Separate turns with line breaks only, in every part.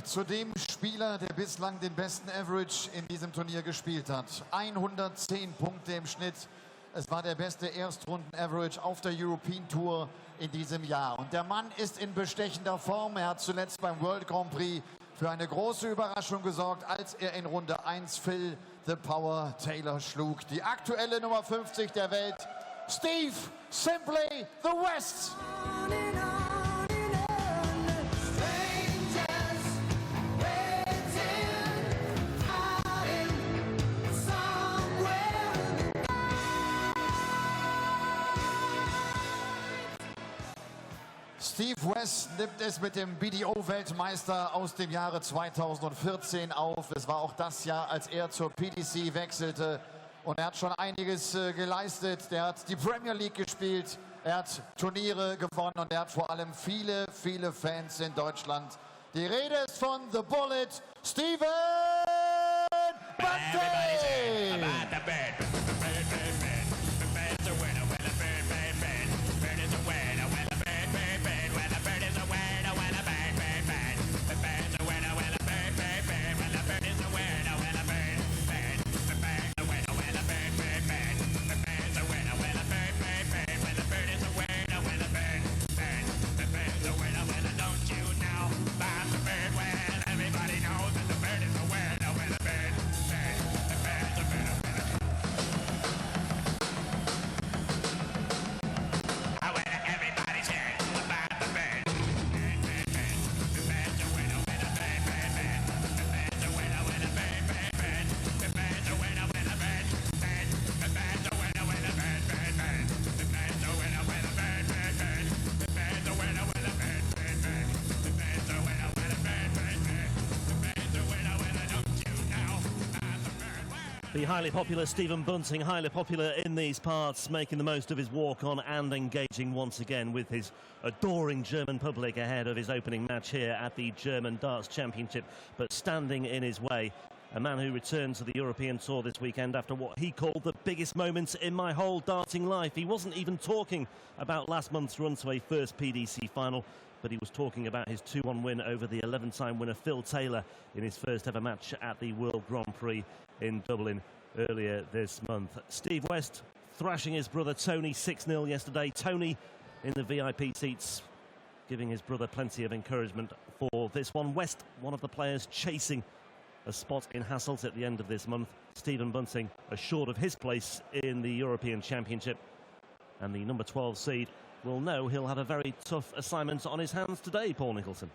Zu dem Spieler, der bislang den besten Average in diesem Turnier gespielt hat. 110 Punkte im Schnitt. Es war der beste Erstrunden-Average auf der European Tour in diesem Jahr. Und der Mann ist in bestechender Form. Er hat zuletzt beim World Grand Prix für eine große Überraschung gesorgt, als er in Runde 1 Phil The Power Taylor schlug. Die aktuelle Nummer 50 der Welt, Steve Simply The West. Steve West nimmt es mit dem BDO-Weltmeister aus dem Jahre 2014 auf. Es war auch das Jahr, als er zur PDC wechselte. Und er hat schon einiges geleistet. Er hat die Premier League gespielt, er hat Turniere gewonnen und er hat vor allem viele, viele Fans in Deutschland. Die Rede ist von The Bullet, Stephen Bunting!
The highly popular Stephen Bunting, highly popular in these parts, making the most of his walk-on and engaging once again with his adoring German public ahead of his opening match here at the German Darts Championship, but standing in his way. A man who returned to the European Tour this weekend after what he called the biggest moments in my whole darting life. He wasn't even talking about last month's run to a first PDC final, but he was talking about his 2-1 win over the 11-time winner Phil Taylor in his first ever match at the World Grand Prix in Dublin earlier this month. Steve West thrashing his brother Tony 6-0 yesterday. Tony in the VIP seats, giving his brother plenty of encouragement for this one. West, one of the players chasing a spot in Hasselt at the end of this month. Stephen Bunting assured of his place in the European Championship, and the number 12 seed will know he'll have a very tough assignment on his hands today, Paul Nicholson.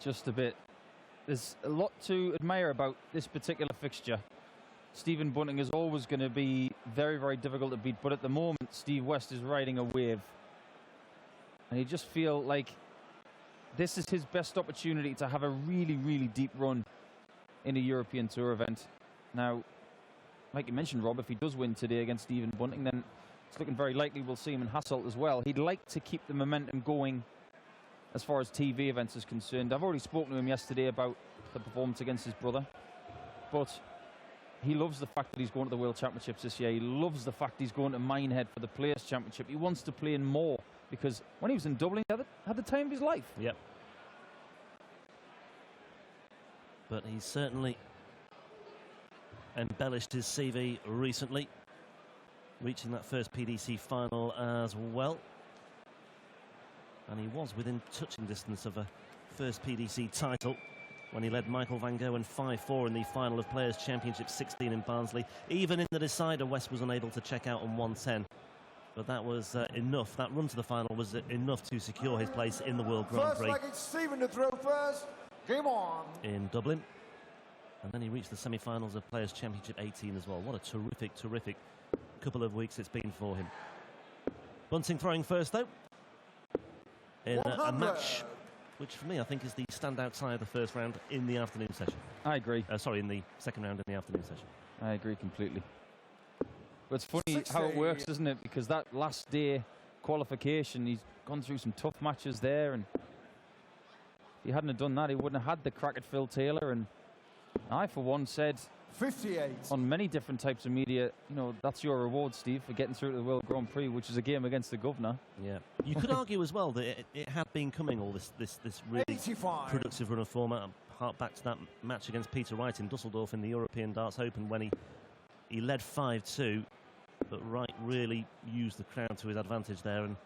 Just a bit. There's a lot to admire about this particular fixture. Stephen Bunting is always going to be very, very difficult to beat, but at the moment Steve West is riding a wave, and you just feel like this is his best opportunity to have a really, really deep run in a European Tour event. Now, like you mentioned, Rob, if he does win today against Stephen Bunting, then it's looking very likely we'll see him in Hasselt as well. He'd like to keep the momentum going as far as TV events is concerned. I've already spoken to him yesterday about the performance against his brother, but he loves the fact that he's going to the World Championships this year. He loves the fact he's going to Minehead for the Players' Championship. He wants to play in more, because when he was in Dublin, he had the time of his life.
Yep. But he's certainly embellished his CV recently, reaching that first PDC final as well. And he was within touching distance of a first PDC title when he led Michael Van Gerwen 5-4 in the final of Players' Championship 16 in Barnsley. Even in the decider, West was unable to check out on 110. But that was enough. That run to the final was enough to secure his place in the World Grand Prix.
First leg, it's Stephen to throw first. Game on.
In Dublin. And then he reached the semi-finals of Players' Championship 18 as well. What a terrific, terrific couple of weeks it's been for him. Bunting throwing first, though, in a match which, for me, I think is the standout side of the first round in the afternoon session.
I agree.
Sorry, in the second round in the afternoon session.
I agree completely. But it's funny how it works, isn't it? Because that last day qualification, he's gone through some tough matches there, and if he hadn't have done that, he wouldn't have had the crack at Phil Taylor. And I, for one, said
58
on many different types of media, you know, that's your reward, Steve, for getting through to the World Grand Prix, which is a game against the governor.
Yeah, you could argue as well that it had been coming, all this really
85.
productive run of form. hark back to that match against Peter Wright in Dusseldorf in the European Darts Open when he led 5-2, but Wright really used the crowd to his advantage there and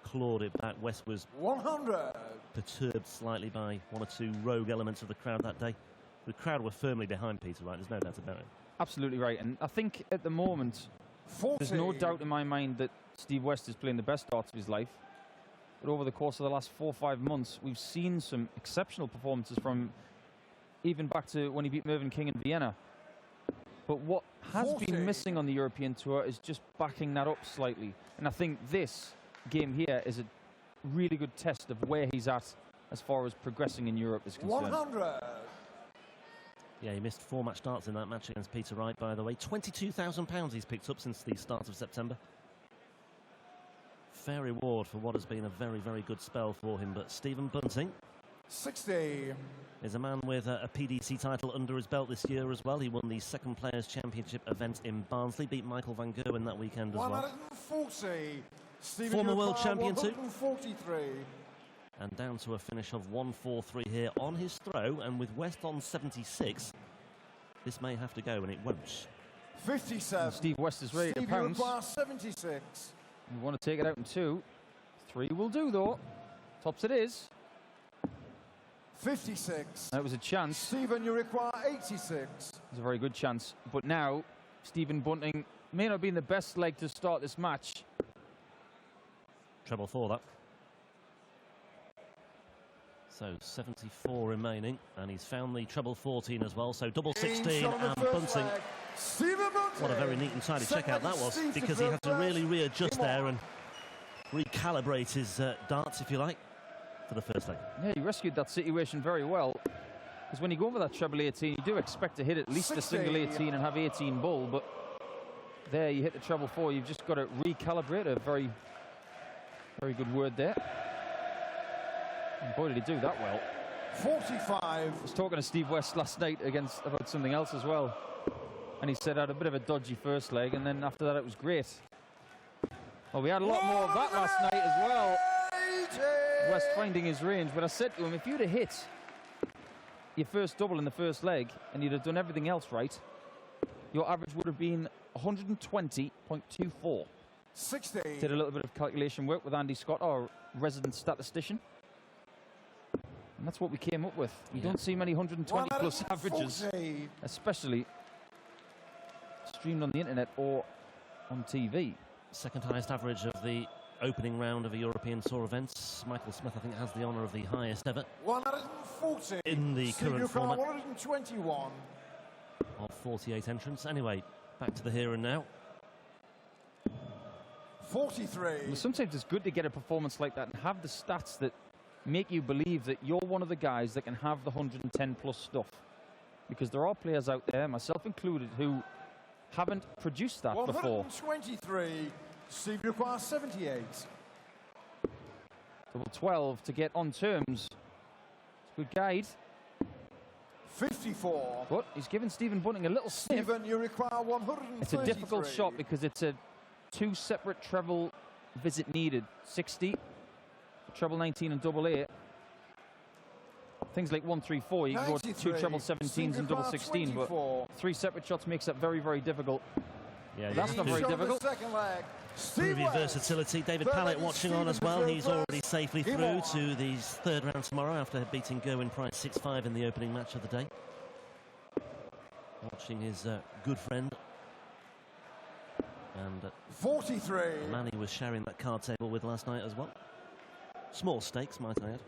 clawed it back. West was
100.
Perturbed slightly by one or two rogue elements of the crowd that day. The crowd were firmly behind Peter Wright, there's no doubt about it.
Absolutely right, and I think at the moment
40.
there's no doubt in my mind that Steve West is playing the best darts of his life. But over the course of the last 4 or 5 months, we've seen some exceptional performances from even back to when he beat Mervyn King in Vienna. But what has
40.
been missing on the European Tour is just backing that up slightly. And I think this game here is a really good test of where he's at as far as progressing in Europe is concerned.
100.
Yeah, he missed 4 match starts in that match against Peter Wright, by the way. £22,000 he's picked up since the start of September. Fair reward for what has been a very, very good spell for him. But Stephen Bunting
60.
is a man with a PDC title under his belt this year as well. He won the Second Players' Championship event in Barnsley, beat Michael van Gerwen that weekend as well.
140. Stephen
Former world
Urquhart,
champion too.
143.
And down to a finish of 143 here on his throw. And with West on 76, this may have to go, and it won't.
57.
And Steve West is ready to
Stephen
pounce.
Urquhart, 76.
We want to take it out in 2. 3 will do, though. Tops it is.
56.
That was a chance.
Stephen Urquhart, 86.
It was a very good chance. But now, Stephen Bunting may not be in the best leg to start this match.
Treble 4, that. So 74 remaining, and he's found the treble 14 as well. So double 16 and Bunting. What a very neat and tidy checkout that was, because he had to really readjust there and recalibrate his darts, if you like, for the first leg.
Yeah, he rescued that situation very well. Because when you go over that treble 18, you do expect to hit at least a single 18 and have 18 ball. But there, you hit the treble 4. You've just got to recalibrate. A very, very good word there. And boy, did he do that well.
45.
I was talking to Steve West last night about something else as well. And he said I had a bit of a dodgy first leg, and then after that it was great. Well, we had a lot more of that last night as well. West finding his range, but I said to him, if you'd have hit your first double in the first leg and you'd have done everything else right, your average would have been 120.24.
60.
Did a little bit of calculation work with Andy Scott, our resident statistician. And that's what we came up with. You don't see many 120 plus averages, especially streamed on the internet or on TV.
Second highest average of the opening round of a European Tour events. Michael Smith, I think, has the honour of the highest ever
140.
in the current format
121.
of 48 entrants. Anyway, back to the here and now.
43.
Well, sometimes it's good to get a performance like that and have the stats that make you believe that you're one of the guys that can have the 110 plus stuff. Because there are players out there, myself included, who haven't produced that before.
123. Steve Urquhart, 78.
Double 12 to get on terms. It's a good guide.
54.
But he's given Stephen Bunting a little sniff.
Stephen Urquhart, 133.
It's a difficult shot because it's a 2 separate treble visit needed. 60, treble 19 and double 8. Things like 134, you can go 2 treble 17s and double 16, but 3 separate shots makes that very, very difficult.
Yeah,
that's not very difficult.
Prove your versatility. David Pallett watching on as well. He's already safely through to the third round tomorrow after beating Gerwin Price 6-5 in the opening match of the day. Watching his good friend. And
43.
the man he was sharing that card table with last night as well. Small stakes, might I add.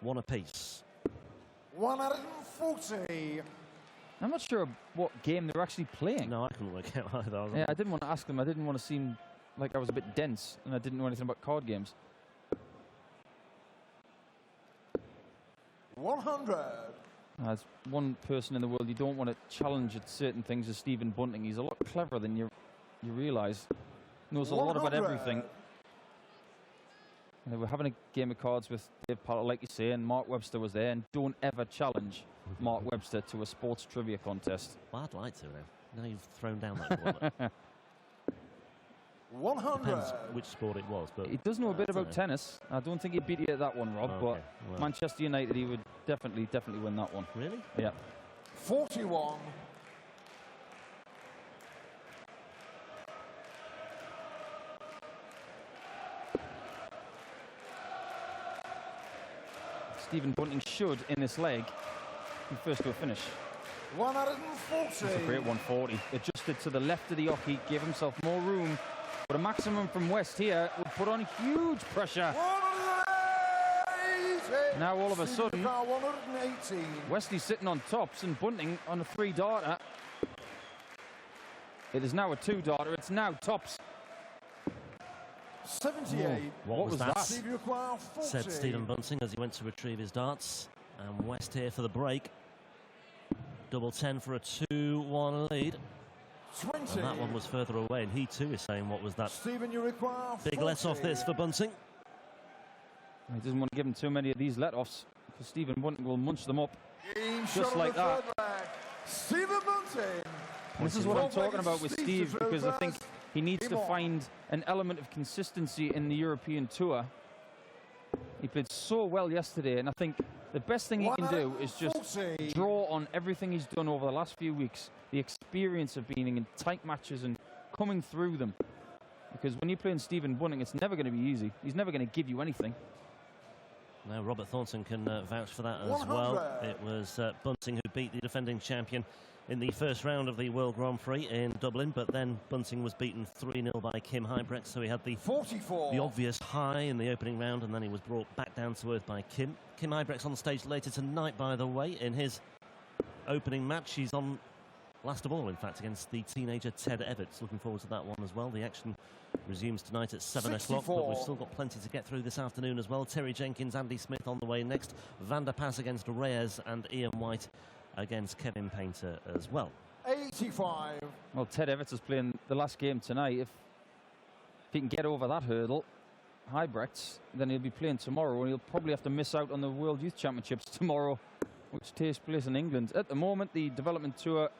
One apiece.
140.
I'm not sure what game they're actually playing.
No, I couldn't work out either.
Yeah, I didn't want to ask them. I didn't want to seem like I was a bit dense and I didn't know anything about card games.
100.
As one person in the world you don't want to challenge at certain things is Stephen Bunting. He's a lot cleverer than you realise. Knows a lot about everything. And they were having a game of cards with Dave Pallett, like you say, and Mark Webster was there. And don't ever challenge Mark Webster to a sports trivia contest.
Well, I'd like to now. Now you've thrown down that one.
100.
Depends which sport it was, but
He does know a bit about
know.
tennis. I don't think he'd beat you at that one, Rob,
Okay,
but
well.
Manchester United, he would definitely win that one.
Really?
Yeah.
41.
Stephen Bunting should, in this leg, be first to a finish.
140.
It's a great 140. Adjusted to the left of the hockey, gave himself more room. But a maximum from West here would put on huge pressure.
180.
Now all of a
Stephen
sudden,
Ducar, 118.
Wesley's sitting on tops and Bunting on a 3-darter. It is now a 2-darter. It's now tops.
78.
What was that?
Stephen Ducar, 40.
Said Stephen Bunting as he went to retrieve his darts. And West here for the break. Double 10 for a 2-1 lead.
20.
And that one was further away, and he too is saying, what was that?
Stephen, you require
Big let off this for Bunting.
He doesn't want to give him too many of these let-offs because Stephen Bunting will munch them up.
Just
like that.
Stephen Bunting.
And this is what I'm talking
Four-legged
about with
Steve
Steve, because I think he needs to
Game on.
find an element of consistency in the European tour. He played so well yesterday, and I think the best thing he can do is just
140.
draw on everything he's done over the last few weeks, the experience of being in tight matches and coming through them. Because when you're playing Stephen Bunting, it's never going to be easy. He's never going to give you anything.
Now Robert Thornton can vouch for that as well.
100.
It was Bunting who beat the defending champion in the first round of the World Grand Prix in Dublin, but then Bunting was beaten 3-0 by Kim Huybrechts, so he had the
44.
obvious high in the opening round, and then he was brought back down to earth by Kim. Kim Huybrechts on the stage later tonight, by the way, in his opening match. He's on last of all, in fact, against the teenager Ted Everts. Looking forward to that one as well. The action resumes tonight at 7 o'clock, but we've still got plenty to get through this afternoon as well. Terry Jenkins, Andy Smith on the way next. Van der Pas against Reyes, and Ian White against Kevin Painter as well.
85.
Well, Ted Everts is playing the last game tonight. If he can get over that hurdle, Huybrechts, then he'll be playing tomorrow, and he'll probably have to miss out on the World Youth Championships tomorrow, which takes place in England. At the moment, the development tour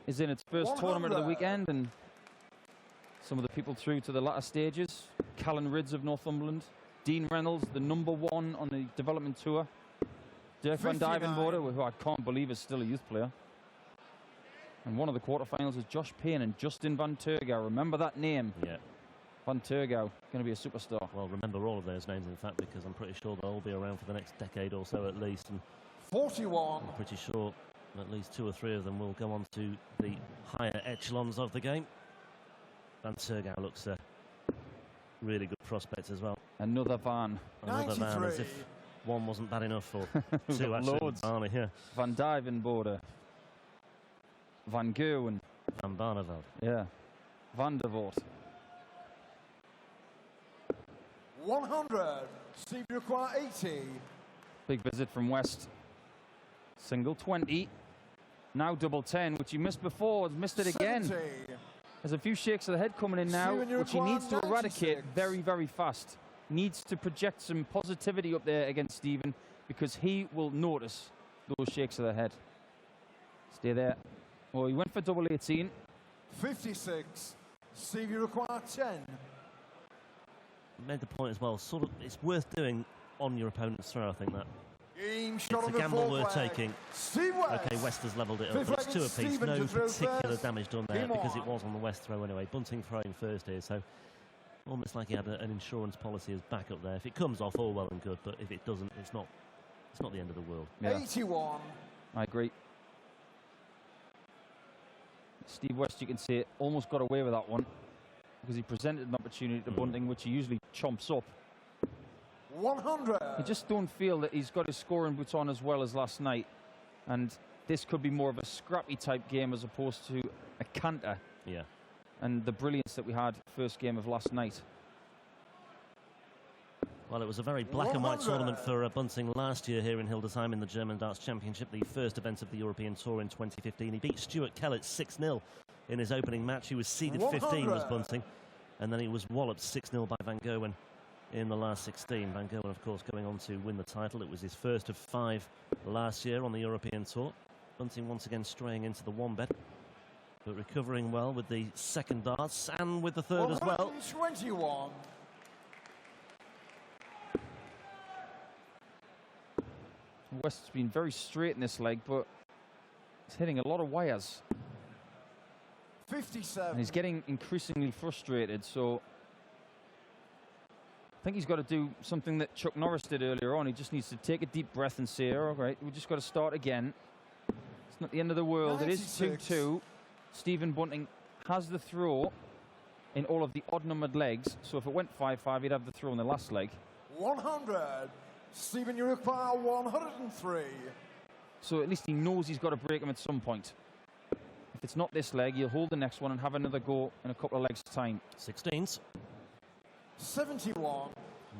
is in its first tournament of the weekend, and some of the people through to the latter stages. Callan Ridds of Northumberland, Dean Reynolds, the #1 on the development tour. Dirk van
59.
Dijvenbode, who I can't believe is still a youth player. And one of the quarterfinals is Josh Payne and Justin Van Tergouw. Remember that name?
Yeah.
Van Tergouw, going to be a superstar.
Well, remember all of those names, in fact, because I'm pretty sure they'll all be around for the next decade or so at least. And
41.
I'm pretty sure at least 2 or 3 of them will go on to the higher echelons of the game. Van Tergouw looks a really good prospect as well.
Another Van.
Another Van, as
93.
if one wasn't bad enough for
We've
2
got
actually.
loads.
Barney here.
Van Dijvenbode. Van Gerwen.
Van Barneveld.
Yeah. Van der Voort.
100. Steve, you require 80.
Big visit from West. Single 20. Now double 10, which he missed before. Has missed it again.
70.
There's a few shakes of the head coming in now,
Steven, you
which he
require
needs to eradicate
96.
very, very fast. Needs to project some positivity up there against Stephen, because he will notice those shakes of the head. Stay there. Oh, he went for double 18.
56. Steve, you require 10.
Made the point as well. Sort of, it's worth doing on your opponent's throw, I think that.
Game shot
It's
on
a
the
gamble
fourth
worth
leg.
taking.
Steve West.
Okay, West has levelled it up.
Fifth
It's
leg
2
is
apiece.
Stephen
No
to throw
particular
first.
damage done there
Game
because
on.
it was on the West throw anyway. Bunting throwing first here, so almost like he had an insurance policy as backup there. If it comes off, all well and good, but if it doesn't, it's not the end of the world.
Yeah,
81.
I agree. Steve West, you can see, almost got away with that one because he presented an opportunity to Bunting, which he usually chomps up.
100.
I just don't feel that he's got his scoring boots on as well as last night. And this could be more of a scrappy type game as opposed to a canter.
Yeah.
And the brilliance that we had first game of last night.
Well, it was a very black and white
100.
tournament for Bunting last year here in Hildesheim in the German Darts Championship, the first event of the European Tour in 2015. He beat Stuart Kellett 6-0 in his opening match. He was seeded 15, was
100.
Bunting, and then he was walloped 6-0 by Van Gerwen in the last 16. Van Gerwen, of course, going on to win the title. It was his first of 5 last year on the European Tour. Bunting once again straying into the one bet. but recovering well with the second darts and with the third as well.
121.
West's been very straight in this leg, but he's hitting a lot of wires.
57.
And he's getting increasingly frustrated, so I think he's got to do something that Chuck Norris did earlier on. He just needs to take a deep breath and say, all right, we've just got to start again. It's not the end of the world.
96.
It is 2-2. Stephen Bunting has the throw in all of the odd-numbered legs, so if it went 5-5, he'd have the throw in the last leg.
100. Stephen, you require 103.
So at least he knows he's got to break him at some point. If it's not this leg, he'll hold the next one and have another go in a couple of legs' time.
16s.
71.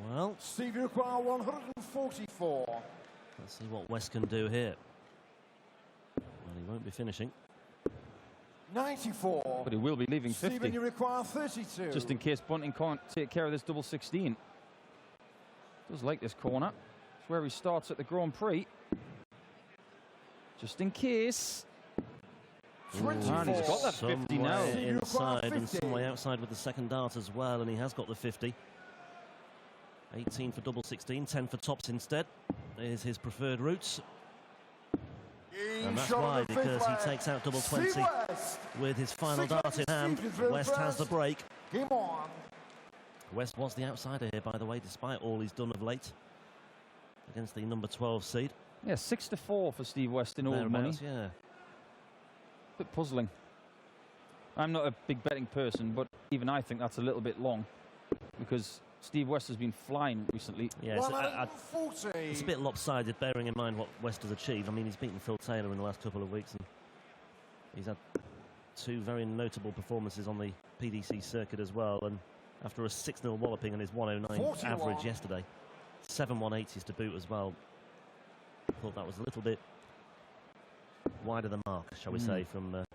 Well,
Steve, you require 144.
let's see what West can do here. Well, he won't be finishing.
94.
But he will be leaving
Stephen,
50.
you require 32.
Just in case Bunting can't take care of this double 16. Does like this corner. It's where he starts at the Grand Prix. Just in case.
24.
And he's got that 50 now.
Some way
You require
inside and
50.
some way outside with the second dart as well, and he has got the 50. 18 for double 16, 10 for tops instead is his preferred routes. And that's why, because he takes out double 20 with his final dart in hand. West has the break.
Game on.
West was the outsider here, by the way, despite all he's done of late against the number 12 seed.
Yeah, 6-4 for Steve West in old money.
Thereabouts, yeah.
Bit puzzling. I'm not a big betting person, but even I think that's a little bit long because Steve West has been flying recently.
Yeah, it's,
140.
it's a bit lopsided, bearing in mind what West has achieved. I mean, he's beaten Phil Taylor in the last couple of weeks, and he's had two very notable performances on the PDC circuit as well. And after a 6-0 walloping and his 109
41.
average yesterday, 7 180s to boot as well. I thought that was a little bit wide of the mark, shall we say, from the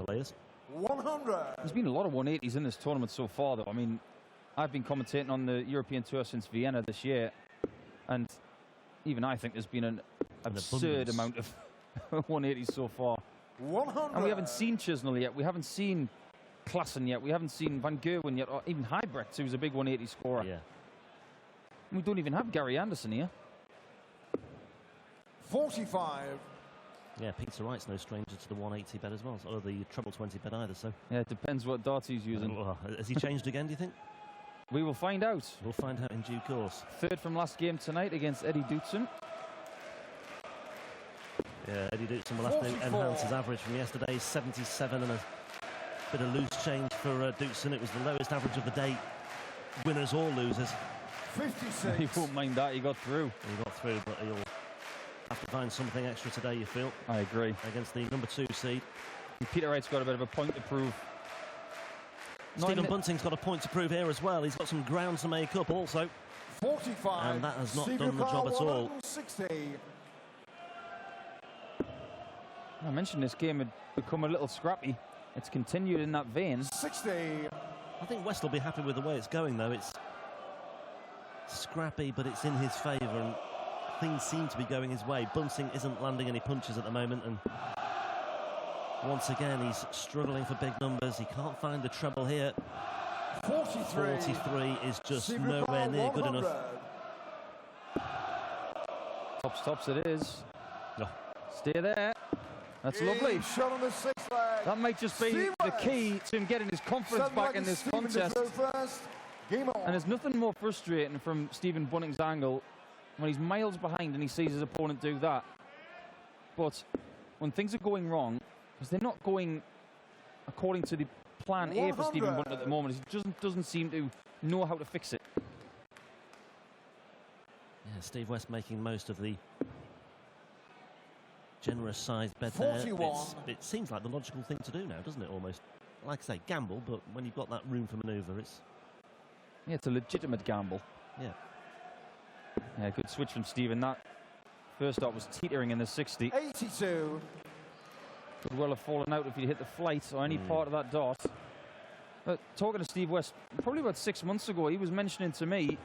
layers.
100.
There's been a lot of 180s in this tournament so far, though. I mean, I've been commentating on the European Tour since Vienna this year, and even I think there's been an absurd amount of 180s so far.
100.
And we haven't seen Chisnell yet. We haven't seen Klassen yet. We haven't seen Van Gerwen yet, or even Huybrechts, who's a big 180 scorer.
Yeah.
We don't even have Gary Anderson here.
45.
Yeah, Peter Wright's no stranger to the 180 bet as well, or the treble 20 bet either. So
Yeah, it depends what darts he's using.
well, has he changed again, do you think?
We will find out.
We'll find out in due course.
Third from last game tonight against Eddie Dootson.
Yeah, Eddie Dootson will have to
44.
enhance his average from yesterday's 77 and a bit of loose change for Dootson. It was the lowest average of the day, winners or losers.
56.
He won't mind that. He got through.
He got through, but he'll have to find something extra today, you feel,
I agree.
against the number 2 seed.
And Peter Wright's got a bit of a point to prove.
Stephen Bunting's got a point to prove here as well. He's got some ground to make up also.
45.
And that has not
Steve
done the job at all.
160.
I mentioned this game had become a little scrappy. It's continued in that vein.
60.
I think West will be happy with the way it's going, though. It's scrappy, but it's in his favour, and things seem to be going his way. Bunting isn't landing any punches at the moment, and once again he's struggling for big numbers. He can't find the treble here.
43.
43 is just
Steve
nowhere
require
near good
100.
enough.
Tops it is.
No.
Stay there. That's lovely.
Shot on the 6th leg.
That might just be
Steve
the
West.
key to him getting his confidence
Seven
back
leg
in this
Stephen to
contest.
throw first. Game on.
And there's nothing more frustrating from Stephen Bunting's angle when he's miles behind and he sees his opponent do that. But when things are going wrong, because they're not going according to the plan A for Stephen
100.
Bunting at the moment, he doesn't seem to know how to fix it.
Yeah, Steve West making most of the generous sized bet there.
41.
It seems like the logical thing to do now, doesn't it, almost? Like I say, gamble, but when you've got that room for manoeuvre, it's...
Yeah, it's a legitimate gamble.
Yeah.
Yeah, good switch from Stephen. That first dart was teetering in the 60.
82.
Could well have fallen out if he hit the flight or any part of that dart. But talking to Steve West, probably about 6 months ago, he was mentioning to me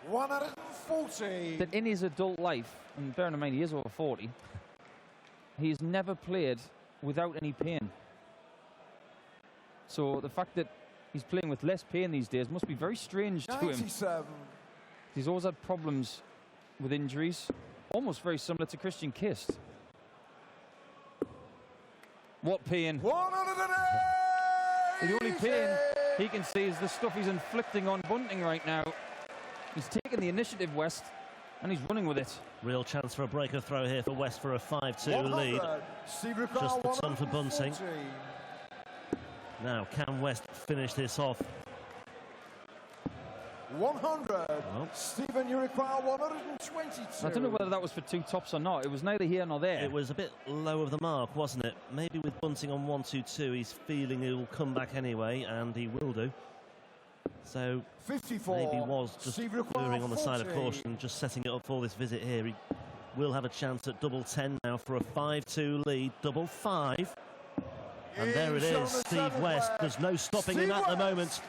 140.
that in his adult life, and bearing in mind he is over 40, he's never played without any pain. So the fact that he's playing with less pain these days must be very strange to him.
97.
He's always had problems with injuries, almost very similar to Christian Kist. What pain.
108.
The only pain he can see is the stuff he's inflicting on Bunting right now. He's taken the initiative, West, and he's running with it.
Real chance for a breaker throw here for West for a 5-2 lead. Just the ton for Bunting. Now, can West finish this off?
100.
Well,
Stephen, you require 122.
I don't know whether that was for two tops or not. It was neither here nor there.
it was a bit low of the mark, wasn't it? Maybe with Bunting on 1-2-2, he's feeling he'll come back anyway, and he will do. So
54.
maybe was just
Steve require
erring on the side of
40.
caution, just setting it up for this visit here. He will have a chance at double 10 now for a 5-2 lead, double 5. And there it is, Steve West. There's no stopping him at the moment.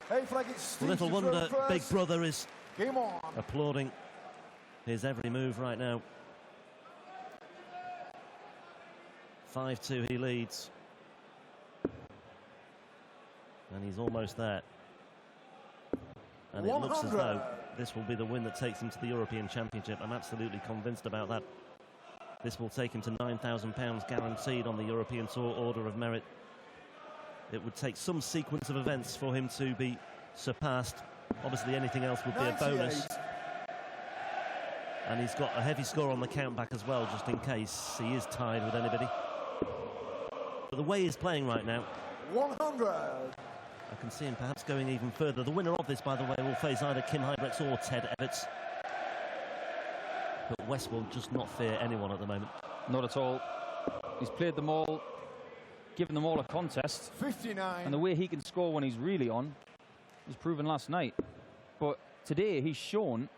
Hey, flag it, Steve,
Little
you
wonder
throw
Big
first.
Brother is
Game on.
applauding his every move right now. 5-2 he leads. And he's almost there. And it looks as
100.
though this will be the win that takes him to the European Championship. I'm absolutely convinced about that. This will take him to £9,000 guaranteed on the European Tour Order of Merit. It would take some sequence of events for him to be surpassed. Obviously anything else would be a bonus.
98.
And he's got a heavy score on the count back as well, just in case he is tied with anybody. But the way he's playing right now,
100.
I can see him perhaps going even further. The winner of this, by the way, will face either Kim Huybrechts or Ted Everts. But West will just not fear anyone at the moment.
Not at all. He's played them all, given them all a contest.
59.
And the way he can score when he's really on was proven last night. But today he's shown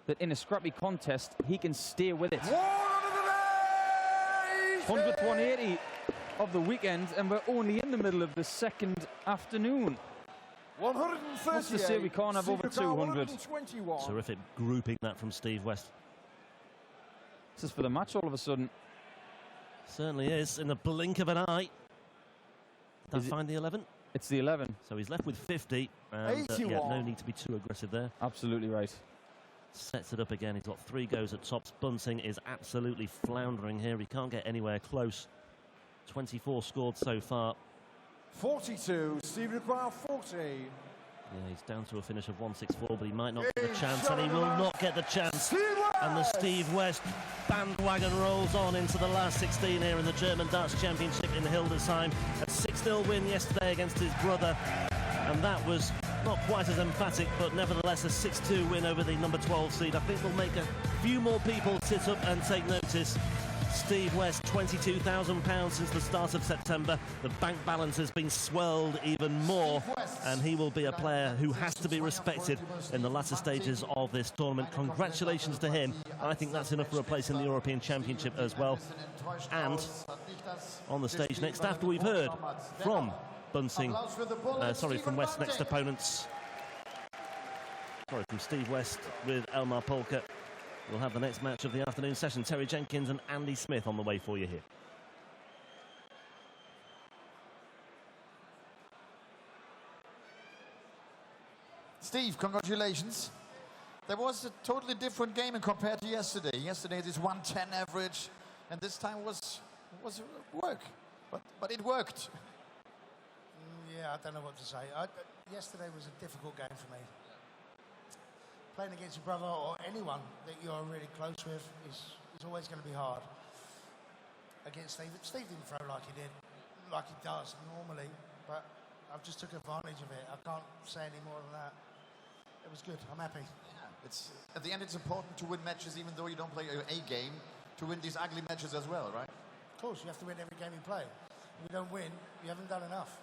that in a scrappy contest, he can stay with it. 100th 180 of the weekend, and we're only in the middle of the second afternoon.
138.
What's to say we can't have over 200?
121.
Terrific grouping that from Steve West.
This is for the match all of a sudden.
Certainly is, in the blink of an eye. Did I
Is it-
find the 11?
It's the 11.
So he's left with 50. And yeah,
81.
no need to be too aggressive there.
Absolutely right.
Sets it up again. He's got 3 goes at tops. Bunting is absolutely floundering here. He can't get anywhere close. 24 scored so far.
42. Steve require 40.
Yeah, he's down to a finish of 164, but he might not get the chance, and he will not get the chance.
Steve West.
And the Steve West bandwagon rolls on into the last 16 here in the German Darts Championship in Hildesheim. A 6-0 win yesterday against his brother, and that was not quite as emphatic, but nevertheless a 6-2 win over the number 12 seed. I think will make a few more people sit up and take notice. Steve West, £22,000 since the start of September. The bank balance has been swelled even more, and he will be a player who has to be respected in the latter stages of this tournament. Congratulations to him. I think that's enough for a place in the European Championship as well. And on the stage next, after we've heard from Bunting, from West's next opponents. From Steve West with Elmar Polka. We'll have the next match of the afternoon session. Terry Jenkins and Andy Smith on the way for you here.
Steve, congratulations. That was a totally different game compared to yesterday. Yesterday, this 110 average, and this time was work. But it worked.
Yeah, I don't know what to say. Yesterday was a difficult game for me. Playing against your brother or anyone that you're really close with is always going to be hard. Against Steve. Steve didn't throw like he does normally, but I've just took advantage of it. I can't say any more than that. It was good. I'm happy.
It's at the end, it's important to win matches, even though you don't play a game, to win these ugly matches as well, right?
Of course, you have to win every game you play. If you don't win, you haven't done enough.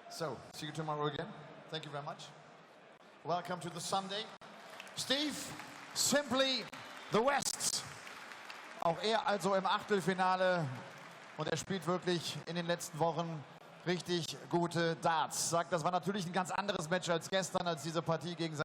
So, see you tomorrow again. Thank you very much. Welcome to the Sunday. Steve, simply the West. Auch er also im Achtelfinale. Und er spielt wirklich in den letzten Wochen richtig gute Darts. Sagt, das war natürlich ein ganz anderes Match als gestern, als diese Partie gegen